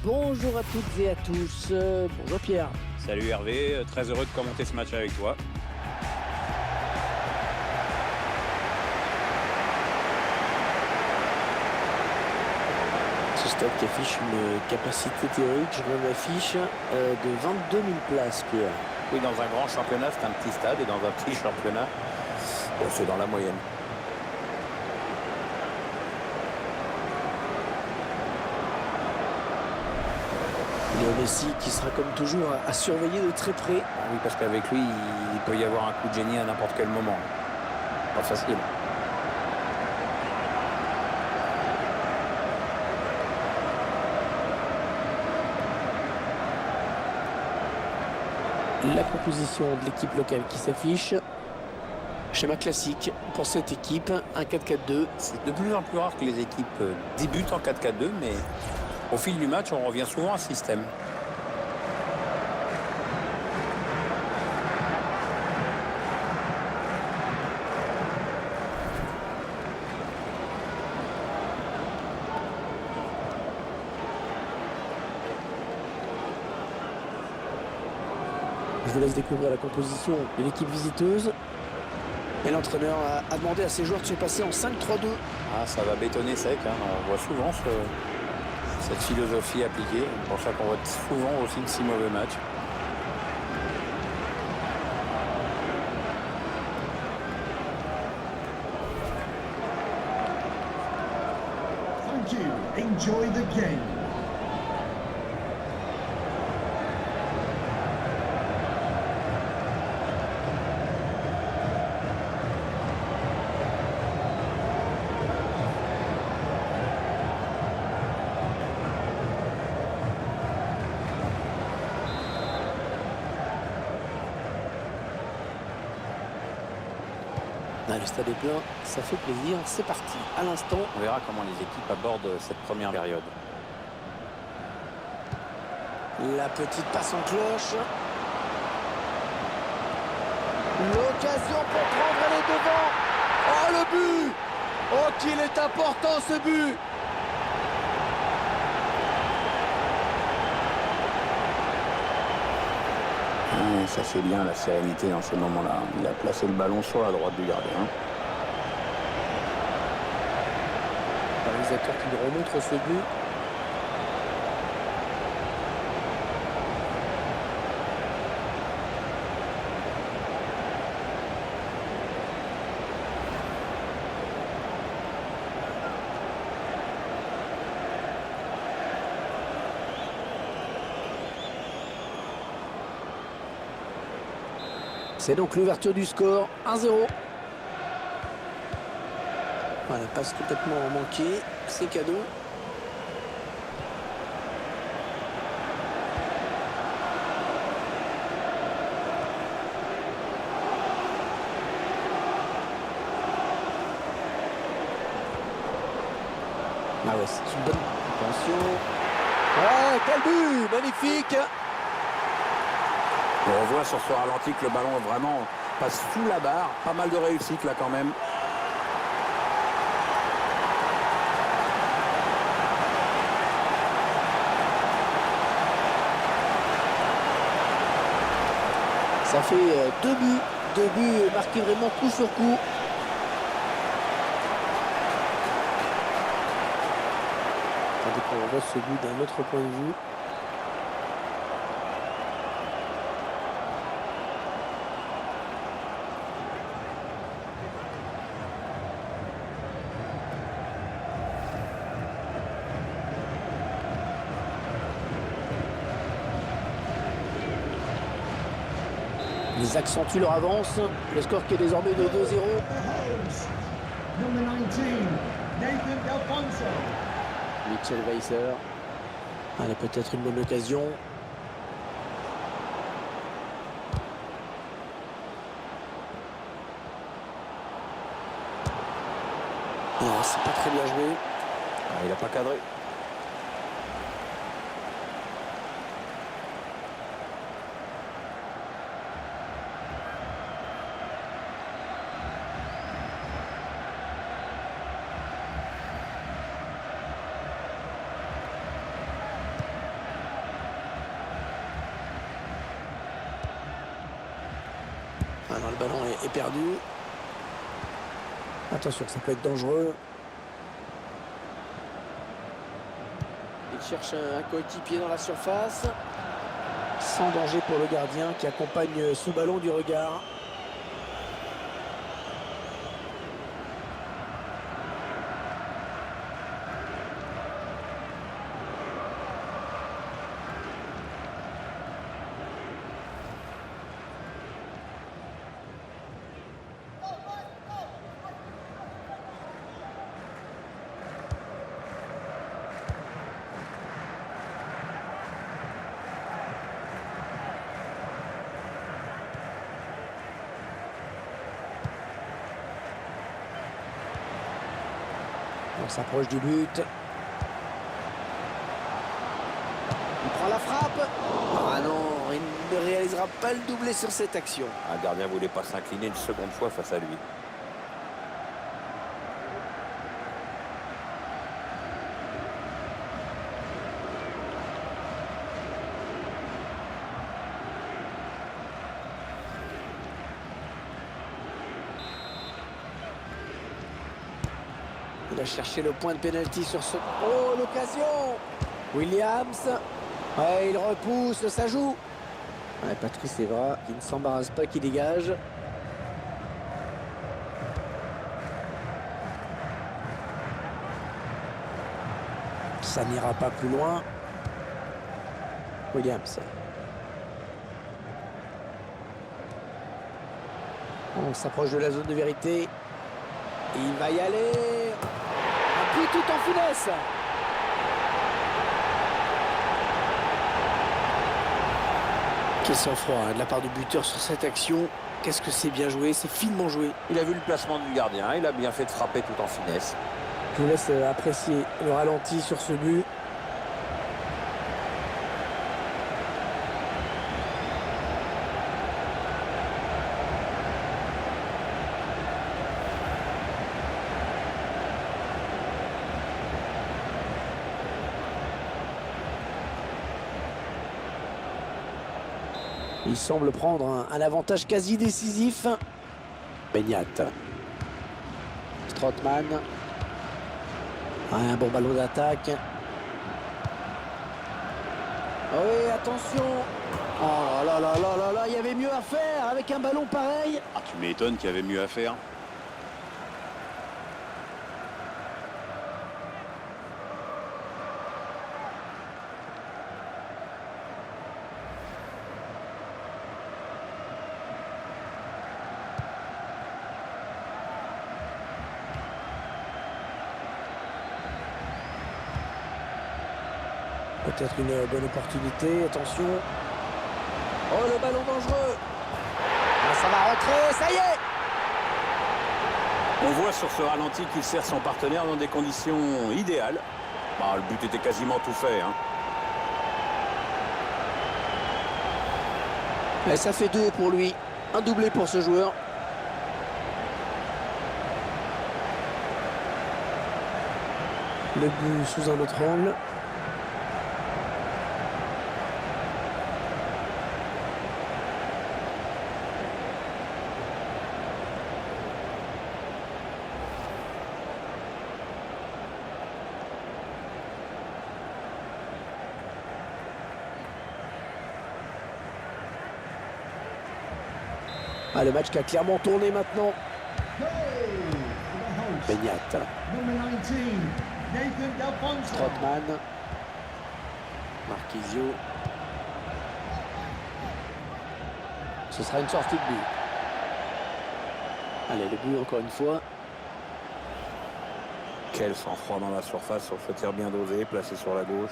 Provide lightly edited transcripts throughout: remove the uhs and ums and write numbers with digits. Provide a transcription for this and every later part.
Bonjour à toutes et à tous. Bonjour Pierre. Salut Hervé, très heureux de commenter ce match avec toi. Ce stade qui affiche une capacité théorique, je me l'affiche, de 22 000 places, Pierre. Oui, dans un grand championnat, c'est un petit stade, et dans un petit championnat, c'est dans la moyenne. Léo Messi qui sera comme toujours à surveiller de très près. Oui, parce qu'avec lui, il peut y avoir un coup de génie à n'importe quel moment. Pas facile. La composition de l'équipe locale qui s'affiche. Schéma classique pour cette équipe, un 4-4-2. C'est de plus en plus rare que les équipes débutent en 4-4-2, mais au fil du match, on revient souvent à ce système. Je vous laisse découvrir la composition de l'équipe visiteuse. Et l'entraîneur a demandé à ses joueurs de se passer en 5-3-2. Ah, ça va bétonner sec, hein. On voit souvent cette philosophie appliquée. C'est pour ça qu'on voit souvent aussi de si mauvais matchs. Thank you. Enjoy the game. Ah, le stade est plein, ça fait plaisir, c'est parti. À l'instant, On verra comment les équipes abordent cette première période. la petite passe en cloche. L'occasion pour prendre les devants. Oh, le but! Oh, qu'il est important ce but! Ah, ça c'est bien la sérénité dans ces moments-là. Il a placé le ballon sur la droite du gardien. Le réalisateur qui nous remontre ce but. C'est donc l'ouverture du score, 1-0. Voilà, passe complètement manquée, c'est cadeau. Ah ouais, c'est une bonne attention. Oh, quel but! Magnifique! On voit sur ce ralenti que le ballon vraiment passe sous la barre. Pas mal de réussite là quand même. Ça fait deux buts marqués vraiment coup sur coup. Tandis qu'on voit ce but d'un autre point de vue. Ils accentuent leur avance. Le score qui est désormais de 2-0. Number 19, Nathan Delfonso. Mitchell Weiser. Allez, peut-être une bonne occasion. Non, c'est pas très bien joué. Ah, il n'a pas cadré. Ah non, le ballon est perdu. Attention, ça peut être dangereux. Il cherche un coéquipier dans la surface. Sans danger pour le gardien qui accompagne ce ballon du regard. On s'approche du but. Il prend la frappe. Ah non, il ne réalisera pas le doublé sur cette action. Un gardien ne voulait pas s'incliner une seconde fois face à lui. Il a cherché le point de pénalty sur ce... Oh, l'occasion! Williams. Ouais, il repousse, ça joue. Ouais, Patrice Evra, qui ne s'embarrasse pas, qui dégage. Ça n'ira pas plus loin. Williams. On s'approche de la zone de vérité. Il va y aller. Appui tout en finesse. Quel sang-froid de la part du buteur sur cette action. Qu'est-ce que c'est bien joué, c'est finement joué. Il a vu le placement du gardien, il a bien fait de frapper tout en finesse. Je vous laisse apprécier le ralenti sur ce but. Il semble prendre un avantage quasi décisif. Beñat. Strootman. Un bon ballon d'attaque. Oh oui, attention. Oh là là là là là, il y avait mieux à faire avec un ballon pareil. Ah, tu m'étonnes qu'il y avait mieux à faire. Peut-être une bonne opportunité, attention. Oh, le ballon dangereux. Ah, ça va rentrer, ça y est. On voit sur ce ralenti qu'il sert son partenaire dans des conditions idéales. Bah, le but était quasiment tout fait, hein. Et ça fait 2 pour lui. Un doublé pour ce joueur. Le but sous un autre angle. Ah, le match qui a clairement tourné maintenant. Goal for the hosts. Beñat. Number 19, Nathan Delfonso. Strootman. Marquisio. Ce sera une sortie de but. Allez, le but encore une fois. Quel sang-froid dans la surface sur ce tir bien dosé, placé sur la gauche.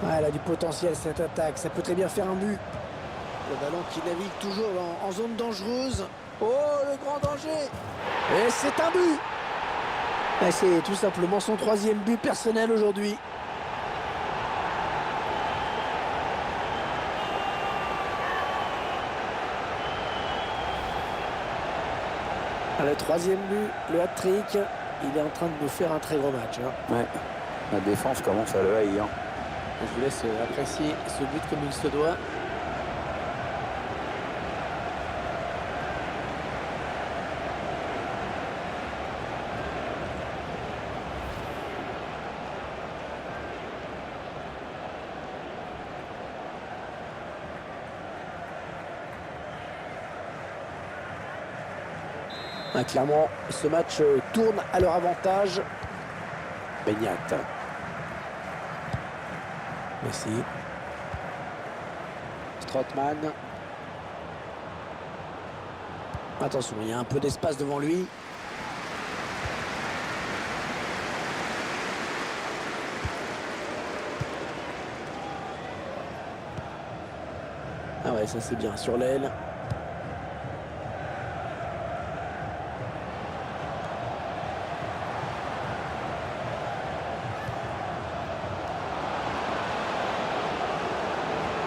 Ah, elle a du potentiel cette attaque, ça peut très bien faire un but. Le ballon qui navigue toujours en zone dangereuse. Oh, le grand danger. Et c'est un but. Et c'est tout simplement son 3e but personnel aujourd'hui. Le troisième but, le hat-trick. Il est en train de nous faire un très gros match. Hein. Ouais. La défense commence à le haïr. Je vous laisse apprécier ce but comme il se doit. Clairement, ce match tourne à leur avantage. Beignet. Merci. Strootman. Attention, il y a un peu d'espace devant lui. Ah ouais, ça c'est bien sur l'aile.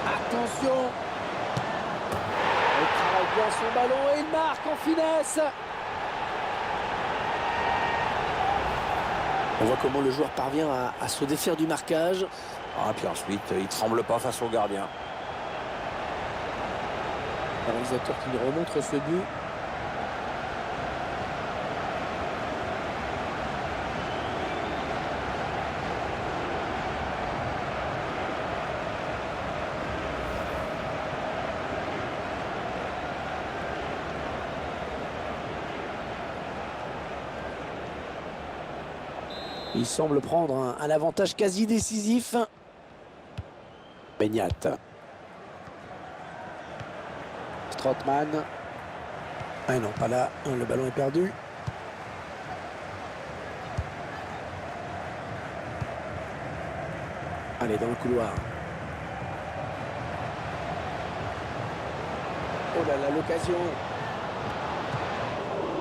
Attention. Il travaille bien son ballon et il marque en finesse. On voit comment le joueur parvient à se défaire du marquage. Ah, puis ensuite, il ne tremble pas face au gardien. Le réalisateur qui lui remontre ce but. Il semble prendre un avantage quasi décisif. Beignet. Strootman. Ah non, pas là. Le ballon est perdu. Allez, dans le couloir. Oh là là, l'occasion.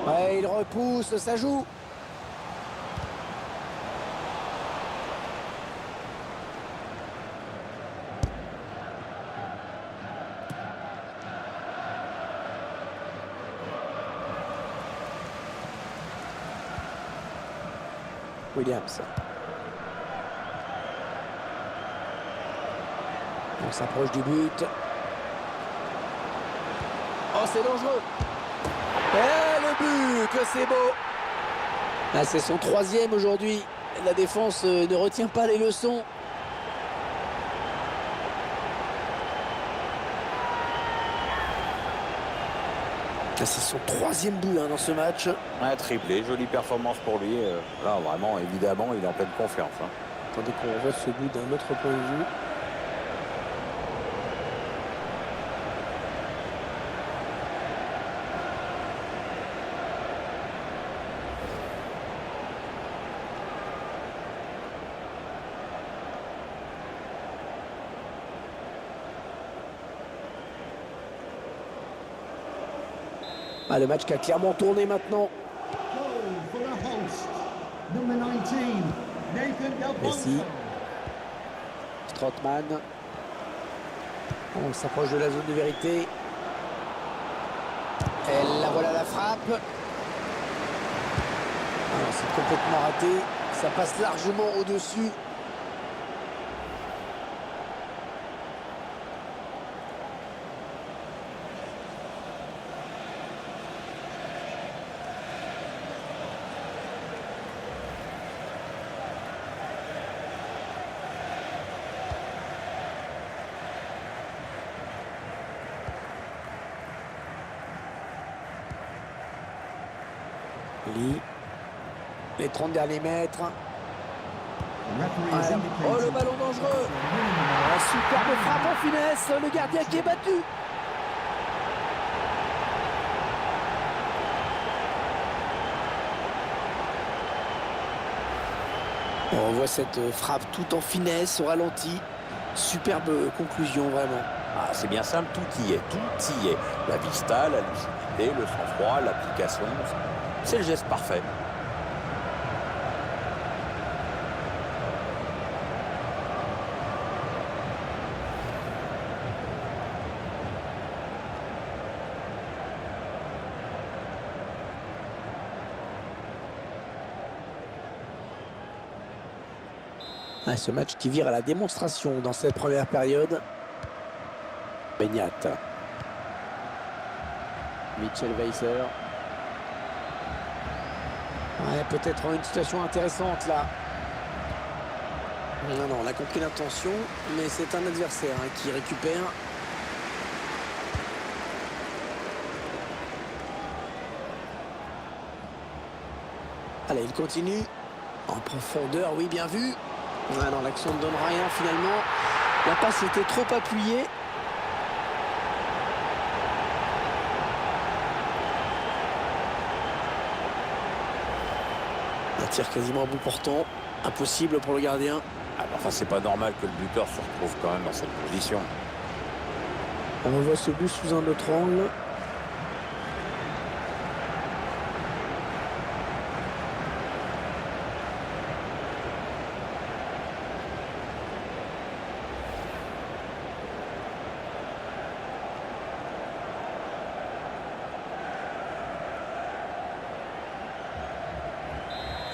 Ouais, il repousse, ça joue. Williams. On s'approche du but. Oh, c'est dangereux. Et le but, que c'est beau. Ah, c'est son troisième aujourd'hui. La défense ne retient pas les leçons. Ah, c'est son troisième but dans ce match. Un triplé, jolie performance pour lui. Là, vraiment, évidemment, il est en pleine confiance. Hein. Attendez qu'on voit ce but d'un autre point de vue. Ah, le match qui a clairement tourné maintenant. Goal for the host. Number 19, Nathan Del Messi. Ponce. Strootman. On s'approche de la zone de vérité. Et là voilà la frappe. Ah non, c'est complètement raté. Ça passe largement au-dessus. Les 30 derniers mètres. The referee has Ah, oh, le indicated ballon dangereux. winning the Un superbe frappe en finesse. Le gardien qui est battu. On revoit cette frappe tout en finesse, au ralenti. Superbe conclusion, vraiment. Ah, c'est bien simple, tout y est, tout y est. La vista, la lucidité, le sang-froid, l'application. C'est le geste parfait. Ah, ce match qui vire à la démonstration dans cette première période. Beñat. Mitchell Weiser. Ouais, peut-être une situation intéressante là. Non, on a compris l'intention, mais c'est un adversaire qui récupère. Allez, il continue. En profondeur, oui, bien vu. Ah non, l'action ne donne rien finalement. La passe était trop appuyée. Un tir quasiment à bout portant. Impossible pour le gardien. Ah, enfin, c'est pas normal que le buteur se retrouve quand même dans cette position. On revoit ce but sous un autre angle.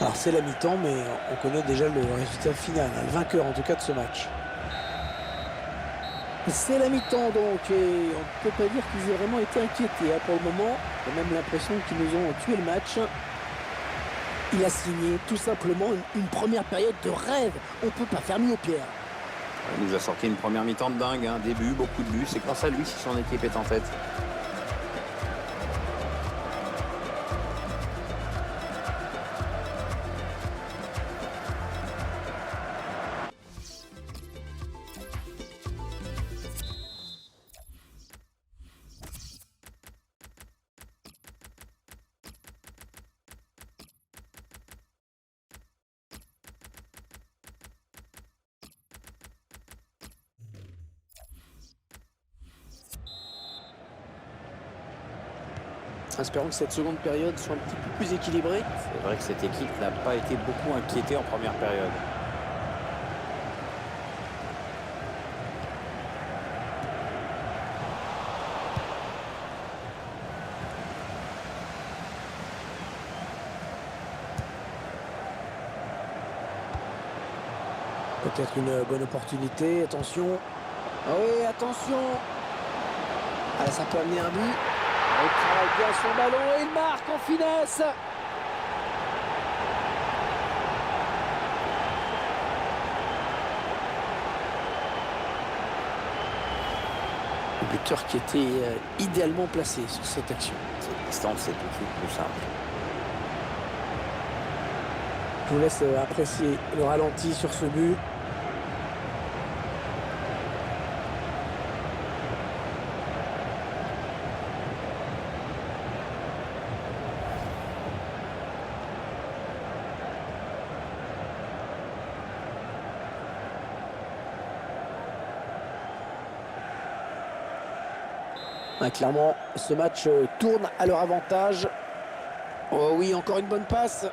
Alors c'est la mi-temps, mais on connaît déjà le résultat final, le vainqueur en tout cas de ce match. C'est la mi-temps donc, et on ne peut pas dire qu'ils aient vraiment été inquiétés pour le moment. On a même l'impression qu'ils nous ont tué le match. Il a signé tout simplement une première période de rêve. On ne peut pas faire mieux, Pierre. Il nous a sorti une première mi-temps de dingue, un début, beaucoup de buts. C'est grâce à lui si son équipe est en tête. Espérons que cette seconde période soit un petit peu plus équilibrée. C'est vrai que cette équipe n'a pas été beaucoup inquiétée en première période. Peut-être une bonne opportunité, attention. Ah oui, attention. Ah, ça peut amener un but. Il travaille bien son ballon et il marque en finesse. Le buteur qui était idéalement placé sur cette action. Cette distance, c'est tout de suite plus simple. Je vous laisse apprécier le ralenti sur ce but. Ah, clairement, ce match tourne à leur avantage. Oh oui, encore une bonne passe.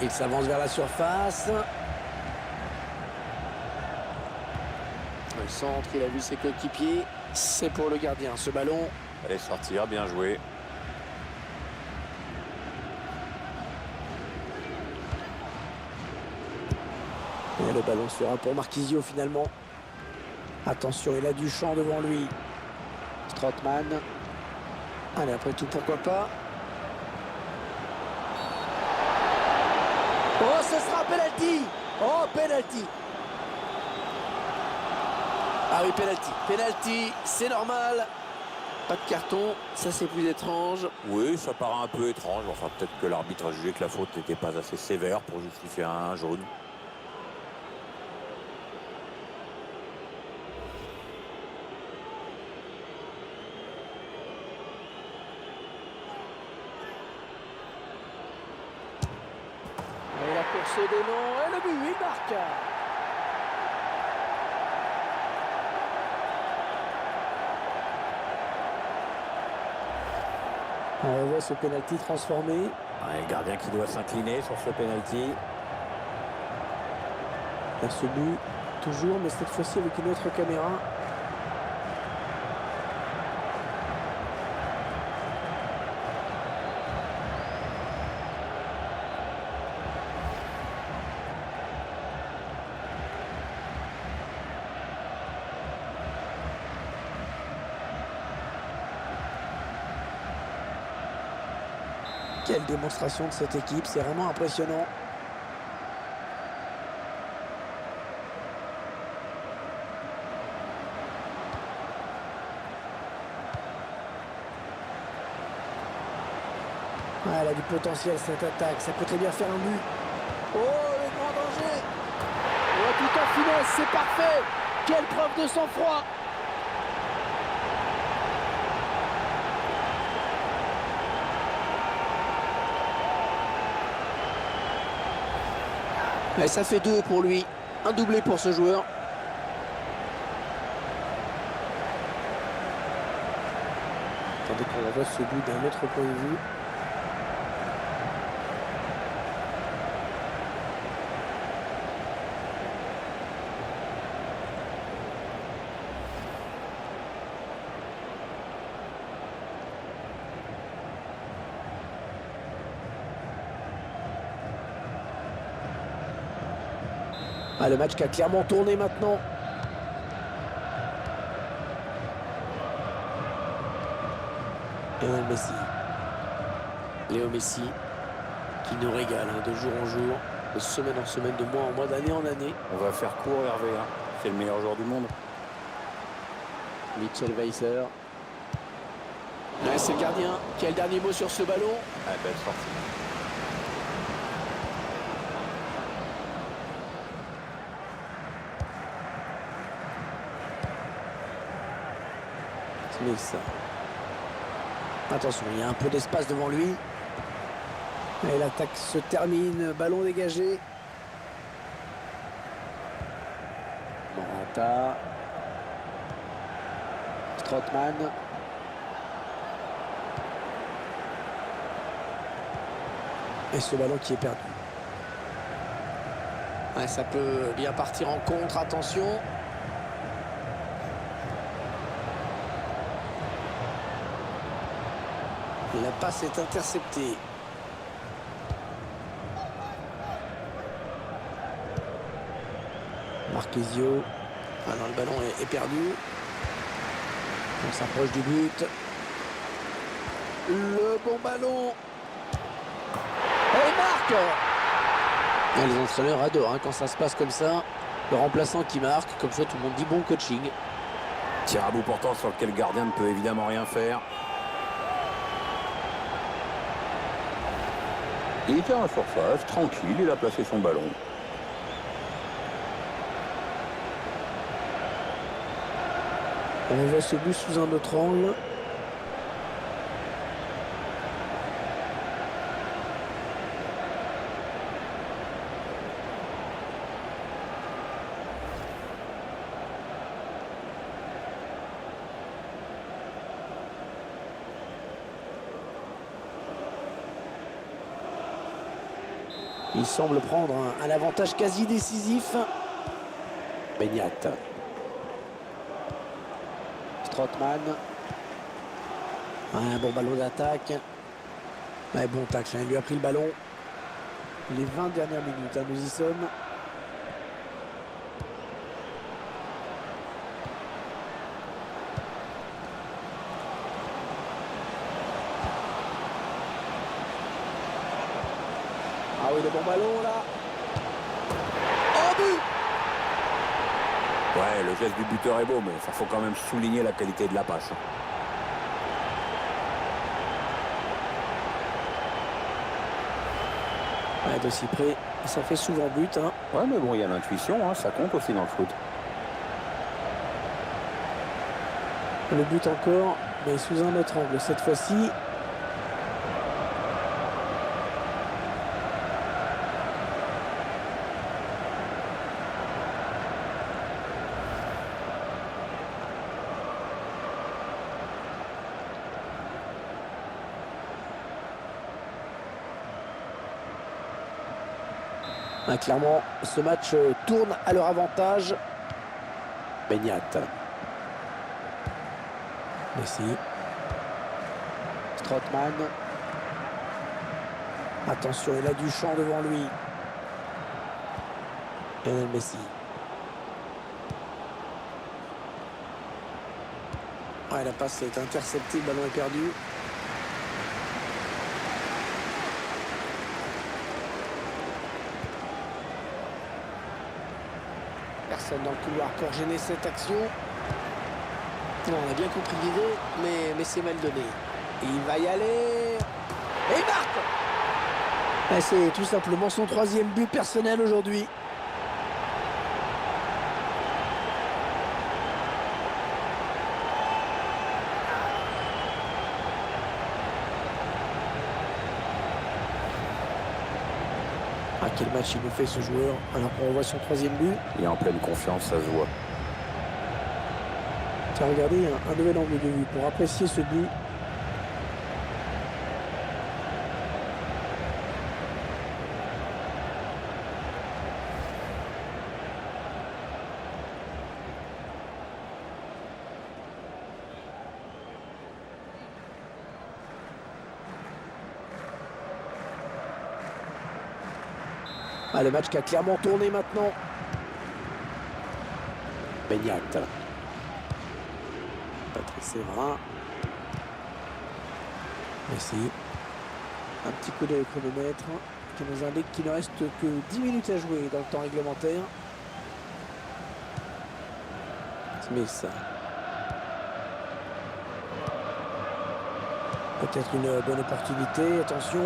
Il s'avance vers la surface. Le centre, il a vu ses coéquipiers. C'est pour le gardien, ce ballon. Allez sortir, bien joué. Et le ballon sera pour Marquisio finalement. Attention, il a du champ devant lui. Strootman. Allez, après tout, pourquoi pas. Oh, ce sera penalty. Oh, penalty. Ah oui, penalty. Penalty, c'est normal. Pas de carton, ça c'est plus étrange. Oui, ça paraît un peu étrange. Enfin, peut-être que l'arbitre a jugé que la faute n'était pas assez sévère pour justifier un jaune. Et la course des noms, et le but, il marque. On revoit ce penalty transformé. Ouais, le gardien qui doit s'incliner sur ce penalty. Là, ce but, toujours, mais cette fois-ci avec une autre caméra. Quelle démonstration de cette équipe, c'est vraiment impressionnant. Ouais, elle a du potentiel cette attaque, ça peut très bien faire un but. Oh, le grand danger! Oh, tout en finesse, c'est parfait! Quelle preuve de sang-froid! Et ça fait 2 pour lui, un doublé pour ce joueur. Attendez qu'on revoie ce but d'un autre point de vue. Ah, le match qui a clairement tourné maintenant. Lionel Messi. Léo Messi qui nous régale de jour en jour, de semaine en semaine, de mois en mois, d'année en année. On va faire court, Hervé. Hein. C'est le meilleur joueur du monde. Mitchell Weiser. Ouais, c'est le gardien qui a le dernier mot sur ce ballon. Ah, belle sortie. Smith. Attention, il y a un peu d'espace devant lui. Et l'attaque se termine, ballon dégagé. Morata. Strootman. Et ce ballon qui est perdu. Ouais, ça peut bien partir en contre, attention. La passe est interceptée. Marquezio. Ah non, le ballon est perdu. On s'approche du but. Le bon ballon. Et il marque. Et les entraîneurs adorent quand ça se passe comme ça. Le remplaçant qui marque, comme ça tout le monde dit bon coaching. Tir à bout portant sur lequel le gardien ne peut évidemment rien faire. Il était en surface, tranquille, il a placé son ballon. On voit ce but sous un autre angle. Il semble prendre un avantage quasi décisif. Beignet. Strootman. Un bon ballon d'attaque. Ouais, bon tacle, il lui a pris le ballon. Les 20 dernières minutes, nous y sommes. Ah oui, le bon ballon là. Oh, but! Ouais, le geste du buteur est beau, mais il faut quand même souligner la qualité de la passe. Ouais, de si près, ça fait souvent but. Ouais, mais bon, il y a l'intuition, ça compte aussi dans le foot. Le but encore, mais sous un autre angle cette fois-ci. Clairement, ce match tourne à leur avantage. Beignet. Messi. Strootman. Attention, il a du champ devant lui. Lionel Messi. Ouais, la passe est interceptée, le ballon est perdu. personne dans le couloir pour gêner cette action. Non, on a bien compris l'idée, mais c'est mal donné. Il va y aller. Et il marque. Et c'est tout simplement son 3e but personnel aujourd'hui. Ah, quel match il nous fait ce joueur, alors qu'on voit son 3e but. Il est en pleine confiance, ça se voit. Tiens, regardez, un nouvel angle de vue pour apprécier ce but. Ah, le match qui a clairement tourné maintenant. Beignet. Patrice Séverin. Messi. Un petit coup de chronomètre qui nous indique qu'il ne reste que 10 minutes à jouer dans le temps réglementaire. Smith. Peut-être une bonne opportunité. Attention.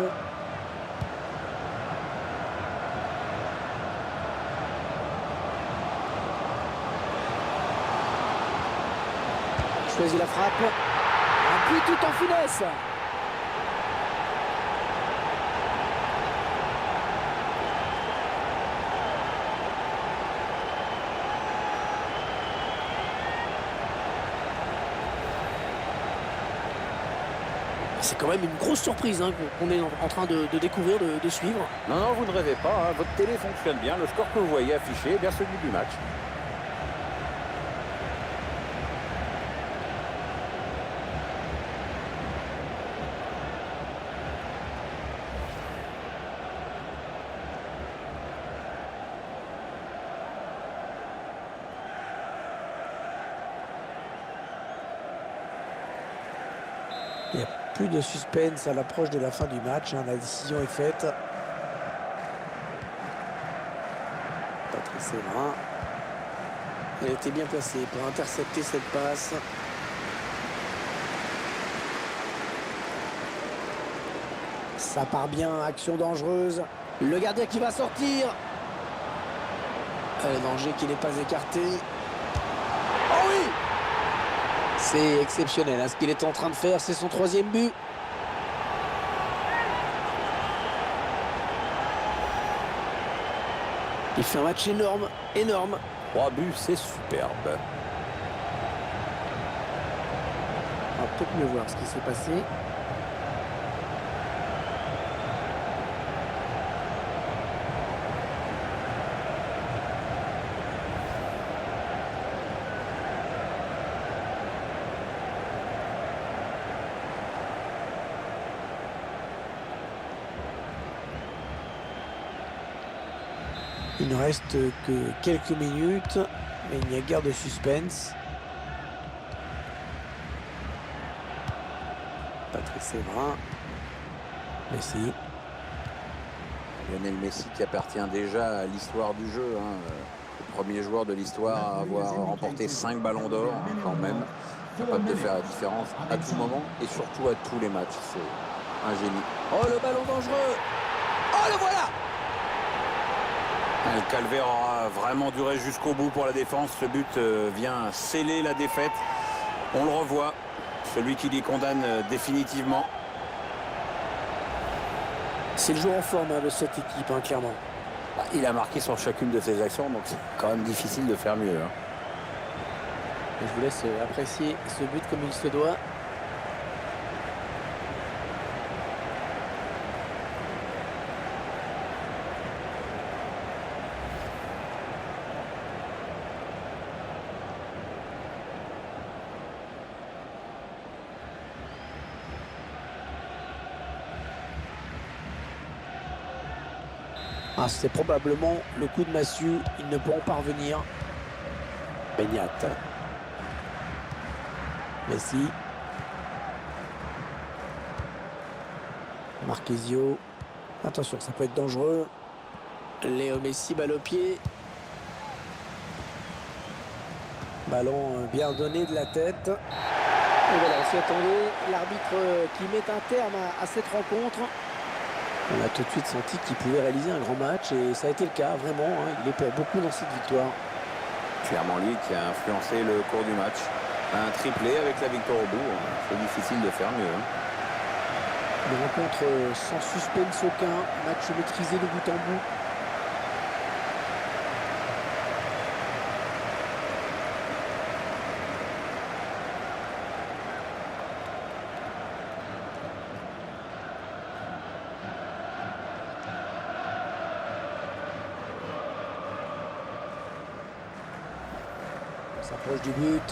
Choisit la frappe. Un but tout en finesse. C'est quand même une grosse surprise hein, qu'on est en train de découvrir, de suivre. Non, non, vous ne rêvez pas, hein. Votre télé fonctionne bien. Le score que vous voyez affiché est bien celui du match. Il n'y a plus de suspense à l'approche de la fin du match. Hein. La décision est faite. Patrice Séverin. Elle était bien placée pour intercepter cette passe. Ça part bien, action dangereuse. Le gardien qui va sortir. Le danger qui n'est pas écarté. Oh oui! C'est exceptionnel hein, ce qu'il est en train de faire, c'est son 3e but. Il fait un match énorme, énorme. 3 buts, c'est superbe. On va peut-être mieux voir ce qui s'est passé. Il ne reste que quelques minutes, mais il n'y a guère de suspense. Patrice Séverin. Messi. Lionel Messi qui appartient déjà à l'histoire du jeu. Hein. Le premier joueur de l'histoire à avoir remporté 5 ballons d'or, hein, quand même. Capable de faire la différence à tout moment et surtout à tous les matchs. C'est un génie. Oh, le ballon dangereux! Oh, le voilà! Le calvaire aura vraiment duré jusqu'au bout pour la défense. Ce but vient sceller la défaite. On le revoit. Celui qui les condamne définitivement. C'est le joueur en forme hein, de cette équipe, hein, clairement. Il a marqué sur chacune de ses actions, donc c'est quand même difficile de faire mieux. Hein. Je vous laisse apprécier ce but comme il se doit. Ah, c'est probablement le coup de massue. Ils ne pourront pas revenir. Beignet. Messi. Marquezio. Attention, ça peut être dangereux. Léo Messi, balle au pied. Ballon bien donné de la tête. Et voilà, on s'y attendait. L'arbitre qui met un terme à cette rencontre. On a tout de suite senti qu'il pouvait réaliser un grand match et ça a été le cas, vraiment. Hein, il est beaucoup dans cette victoire. Clairement lui qui a influencé le cours du match. Un triplé avec la victoire au bout. C'est difficile de faire mieux. Hein. Une rencontre sans suspense aucun. Match maîtrisé de bout en bout. On s'approche du but.